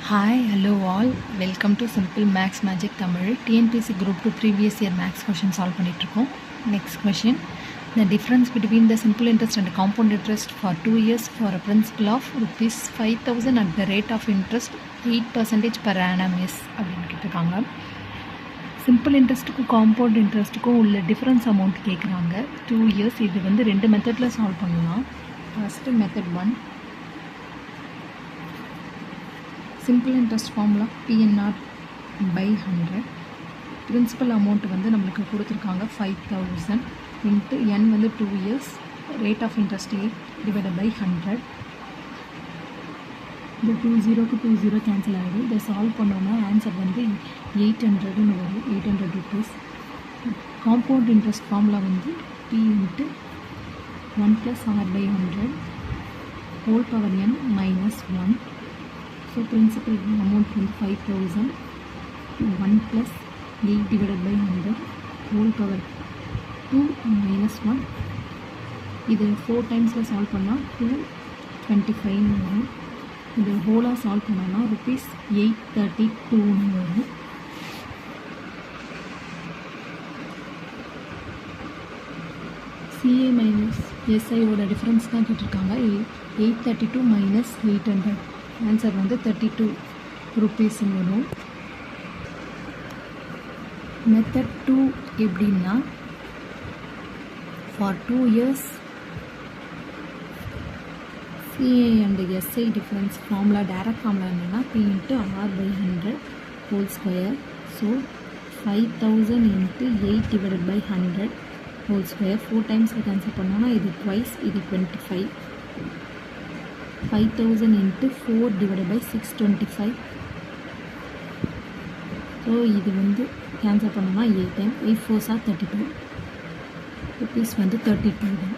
Hi, hello all. Welcome to Simple Max Magic Tamil. TNPC Group 2 previous year max question solve பண்ணிட்டுருக்கோம். Next question. The difference between the simple interest and compound interest for 2 years for a principal of rupees 5,000 at the rate of interest 8% per annum is அப்படின்னு கேட்டிருக்காங்க. Simple இன்ட்ரெஸ்ட்டுக்கும் compound இன்ட்ரெஸ்ட்டுக்கும் உள்ள difference amount கேட்குறாங்க. 2 years. இது வந்து ரெண்டு மெத்தடில் solve பண்ணலாம். First method 1. Simple interest formula PNR by 100. Principal amount வந்து நம்மளுக்கு கொடுத்துருக்காங்க 5,000 இன்ட்டு n வந்து 2 years, rate of interest 8 divided by 100. இந்த 2 0 கேன்சல் ஆகிடும். இதை சால்வ் பண்ணோன்னா ஆன்சர் வந்து 800ன்னு வரும், 800 rupees. காம்பவுண்ட் இன்ட்ரெஸ்ட் ஃபார்முலா வந்து P into 1 + R by 100 whole power n minus 1. So principal amount வந்து 5,000 1 + 8 divided by 100 whole power 2 minus 1. இது 4 டைம்ஸில் சால்வ் பண்ணால் 225 வரும். இது ஹோலாக சால்வ் பண்ணோன்னா rupees 832 வரும். CA minus SIயோட டிஃப்ரென்ஸ் தான் கேட்டிருக்காங்க. 832 minus 800 ஆன்சர் வந்து 32 rupees வரும். மெத்தட் 2 எப்படின்னா, for 2 years CA and SI difference formula direct formula என்னென்னா P into R by 100 whole square. So 5,000 into 8 divided by 100 whole square. 4 டைம்ஸில் கேன்சல் பண்ணோன்னா இது ட்வைஸ், இது 25. 5,000 into 4 divided by 625. ஸோ இது வந்து கேன்சல் பண்ணோம்னா 8 டைம், 8 4s are 32 rupees வந்து 32 தான்.